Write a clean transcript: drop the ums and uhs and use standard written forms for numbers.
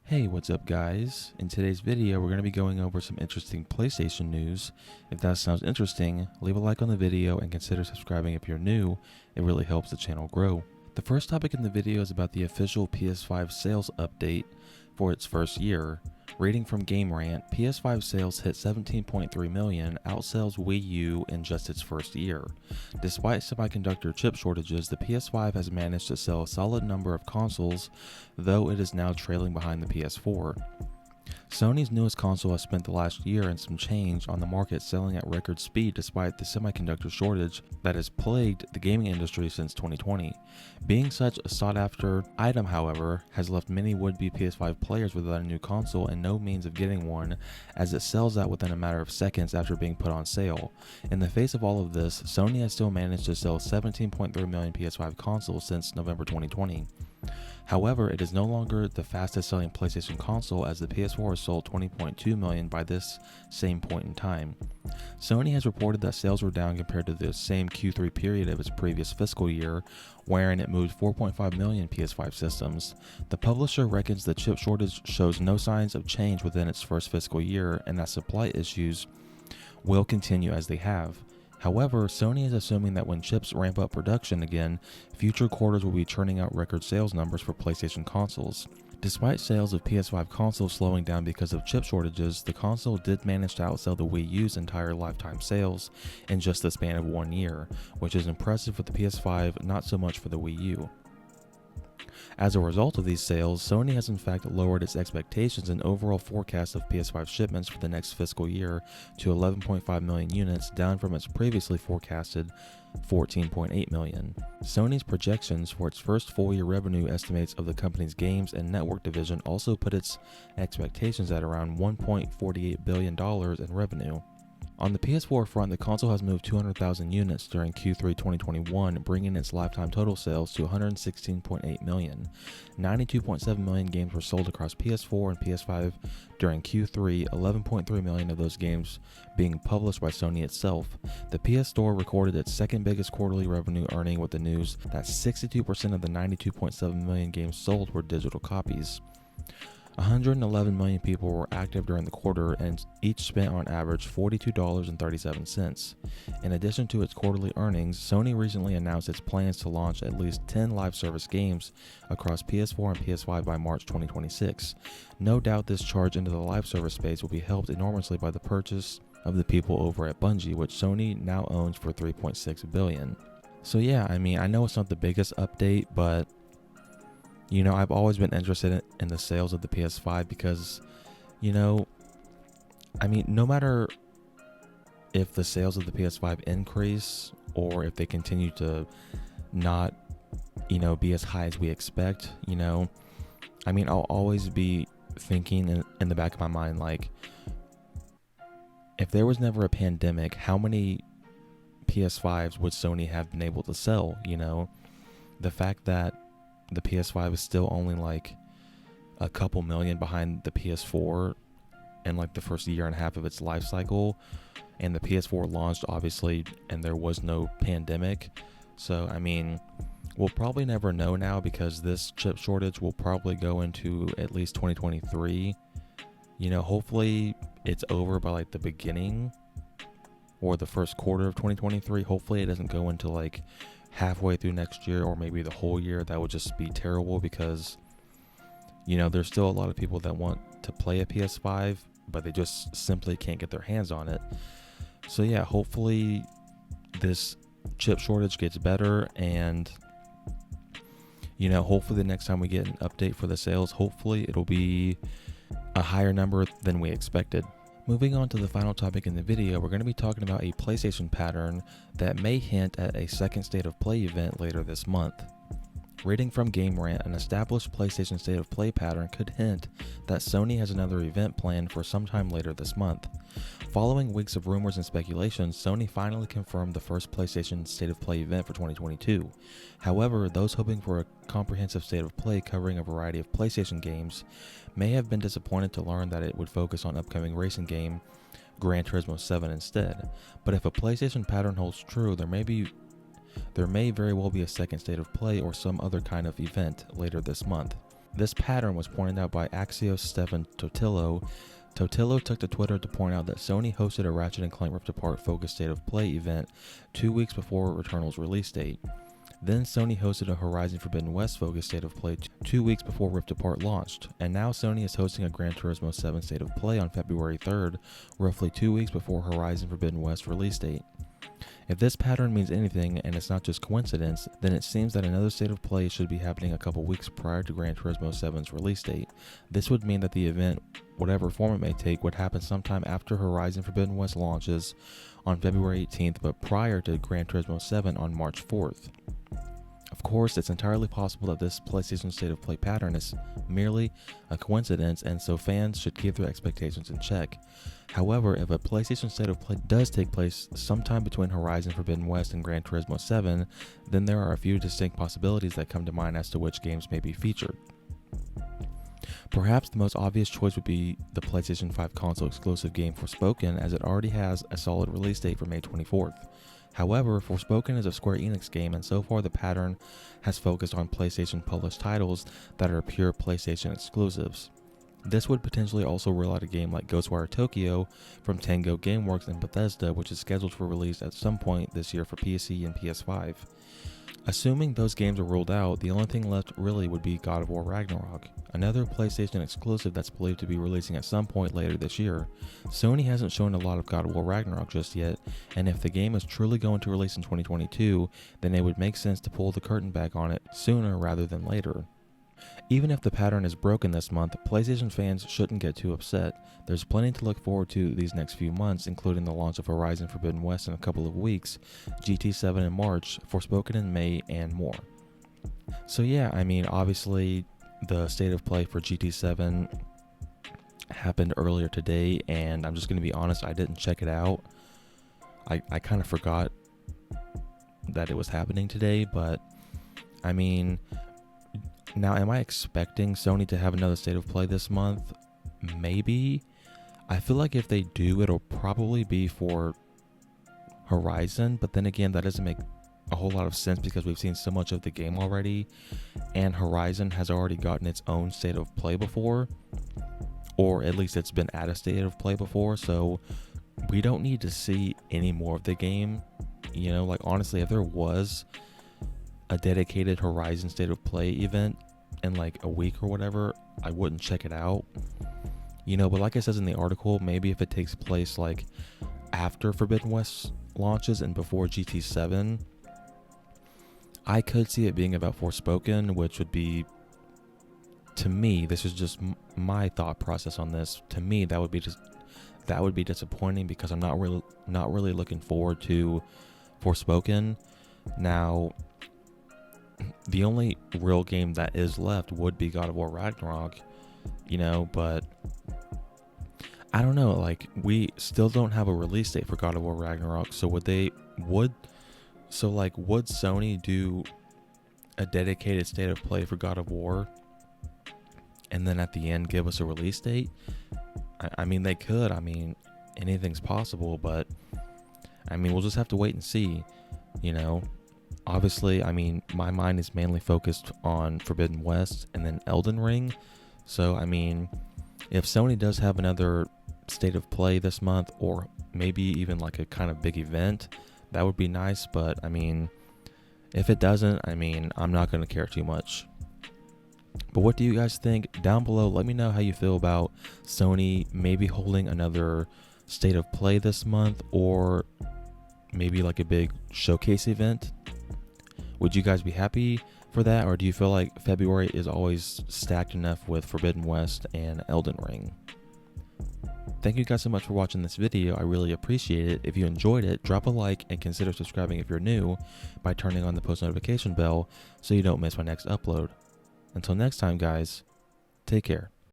Hey, what's up guys? In today's video, we're going to be going over some interesting PlayStation news. If that sounds interesting, leave a like on the video and consider subscribing if you're new. It really helps the channel grow. The first topic in the video is about the official PS5 sales update for its first year. Reading from Game Rant, PS5 sales hit 17.3 million, outsells Wii U in just its first year. Despite semiconductor chip shortages, the PS5 has managed to sell a solid number of consoles, though it is now trailing behind the PS4. Sony's newest console has spent the last year and some change on the market, selling at record speed despite the semiconductor shortage that has plagued the gaming industry since 2020. Being such a sought-after item, however, has left many would-be PS5 players without a new console and no means of getting one, as it sells out within a matter of seconds after being put on sale. In the face of all of this, Sony has still managed to sell 17.3 million PS5 consoles since November 2020. However, it is no longer the fastest selling PlayStation console, as the PS4 has sold 20.2 million by this same point in time. Sony has reported that sales were down compared to the same Q3 period of its previous fiscal year, wherein it moved 4.5 million PS5 systems. The publisher reckons the chip shortage shows no signs of change within its first fiscal year and that supply issues will continue as they have. However, Sony is assuming that when chips ramp up production again, future quarters will be churning out record sales numbers for PlayStation consoles. Despite sales of PS5 consoles slowing down because of chip shortages, the console did manage to outsell the Wii U's entire lifetime sales in just the span of 1 year, which is impressive for the PS5, not so much for the Wii U. As a result of these sales, Sony has in fact lowered its expectations and overall forecast of PS5 shipments for the next fiscal year to 11.5 million units, down from its previously forecasted 14.8 million. Sony's projections for its first full-year revenue estimates of the company's games and network division also put its expectations at around $1.48 billion in revenue. On the PS4 front, the console has moved 200,000 units during Q3 2021, bringing its lifetime total sales to 116.8 million. 92.7 million games were sold across PS4 and PS5 during Q3, 11.3 million of those games being published by Sony itself. The PS Store recorded its second biggest quarterly revenue earning with the news that 62% of the 92.7 million games sold were digital copies. 111 million people were active during the quarter and each spent on average $42.37. In addition to its quarterly earnings, Sony recently announced its plans to launch at least 10 live service games across PS4 and PS5 by March 2026. No doubt this charge into the live service space will be helped enormously by the purchase of the people over at Bungie, which Sony now owns for $3.6 billion. So yeah, I mean, I know it's not the biggest update, but I've always been interested in the sales of the PS5 because, no matter if the sales of the PS5 increase or if they continue to not, be as high as we expect, I'll always be thinking in the back of my mind, like, if there was never a pandemic, how many PS5s would Sony have been able to sell? The fact that the PS5 is still only like a couple million behind the PS4 in like the first year and a half of its life cycle, and the PS4 launched obviously and there was no pandemic. So we'll probably never know now, because this chip shortage will probably go into at least 2023. Hopefully it's over by like the beginning or the first quarter of 2023. Hopefully it doesn't go into like halfway through next year or maybe the whole year. That would just be terrible, because there's still a lot of people that want to play a PS5 but they just simply can't get their hands on it. So yeah, hopefully this chip shortage gets better, and hopefully the next time we get an update for the sales, hopefully it'll be a higher number than we expected. Moving on to the final topic in the video, we're going to be talking about a PlayStation pattern that may hint at a second State of Play event later this month. Reading from Game Rant, an established PlayStation State of Play pattern could hint that Sony has another event planned for sometime later this month. Following weeks of rumors and speculation, Sony finally confirmed the first PlayStation State of Play event for 2022. However, those hoping for a comprehensive State of Play covering a variety of PlayStation games may have been disappointed to learn that it would focus on upcoming racing game Gran Turismo 7 instead. But if a PlayStation pattern holds true, there may very well be a second State of Play or some other kind of event later this month. This pattern was pointed out by Axios Stefan Totillo. Totillo took to Twitter to point out that Sony hosted a Ratchet & Clank Rift Apart focused State of Play event 2 weeks before Returnal's release date. Then Sony hosted a Horizon Forbidden West focused State of Play 2 weeks before Rift Apart launched, and now Sony is hosting a Gran Turismo 7 State of Play on February 3rd, roughly 2 weeks before Horizon Forbidden West release date. If this pattern means anything, and it's not just coincidence, then it seems that another State of Play should be happening a couple weeks prior to Gran Turismo 7's release date. This would mean that the event, whatever form it may take, would happen sometime after Horizon Forbidden West launches on February 18th, but prior to Gran Turismo 7 on March 4th. Of course, it's entirely possible that this PlayStation State of Play pattern is merely a coincidence, and so fans should keep their expectations in check. However, if a PlayStation State of Play does take place sometime between Horizon Forbidden West and Gran Turismo 7, then there are a few distinct possibilities that come to mind as to which games may be featured. Perhaps the most obvious choice would be the PlayStation 5 console exclusive game Forspoken, as it already has a solid release date for May 24th. However, Forspoken is a Square Enix game, and so far the pattern has focused on PlayStation published titles that are pure PlayStation exclusives. This would potentially also rule out a game like Ghostwire Tokyo from Tango Gameworks and Bethesda, which is scheduled for release at some point this year for PC and PS5. Assuming those games are ruled out, the only thing left really would be God of War Ragnarok, another PlayStation exclusive that's believed to be releasing at some point later this year. Sony hasn't shown a lot of God of War Ragnarok just yet, and if the game is truly going to release in 2022, then it would make sense to pull the curtain back on it sooner rather than later. Even if the pattern is broken this month, PlayStation fans shouldn't get too upset. There's plenty to look forward to these next few months, including the launch of Horizon Forbidden West in a couple of weeks, GT7 in March, Forspoken in May, and more. So yeah, I mean, obviously the State of Play for GT7 happened earlier today, and I'm just going to be honest, I didn't check it out. I kind of forgot that it was happening today, but I mean, now am I expecting Sony to have another State of Play this month? Maybe. I feel like if they do, it'll probably be for Horizon, but then again, that doesn't make a whole lot of sense because we've seen so much of the game already, and Horizon has already gotten its own State of Play before, or at least it's been at a State of Play before, so we don't need to see any more of the game. You know, like honestly, if there was a dedicated Horizon State of Play event in like a week or whatever, I wouldn't check it out. You know, but like it says in the article, maybe if it takes place like after Forbidden West launches and before GT7, I could see it being about Forspoken, which would be, to me, this is just my thought process on this. To me, that would be disappointing because I'm not really looking forward to Forspoken. Now, the only real game that is left would be God of War Ragnarok, you know, but I don't know, like, we still don't have a release date for God of War Ragnarok, so would Sony do a dedicated State of Play for God of War and then at the end give us a release date? I mean, they could. I mean, anything's possible, but I mean, we'll just have to wait and see, you know. Obviously, I mean, my mind is mainly focused on Forbidden West and then Elden Ring. So, I mean, if Sony does have another State of Play this month, or maybe even like a kind of big event, that would be nice. But, I mean, if it doesn't, I mean, I'm not going to care too much. But what do you guys think? Down below, let me know how you feel about Sony maybe holding another State of Play this month, or maybe like a big showcase event. Would you guys be happy for that, or do you feel like February is always stacked enough with Forbidden West and Elden Ring? Thank you guys so much for watching this video. I really appreciate it. If you enjoyed it, drop a like and consider subscribing if you're new by turning on the post notification bell so you don't miss my next upload. Until next time, guys, take care.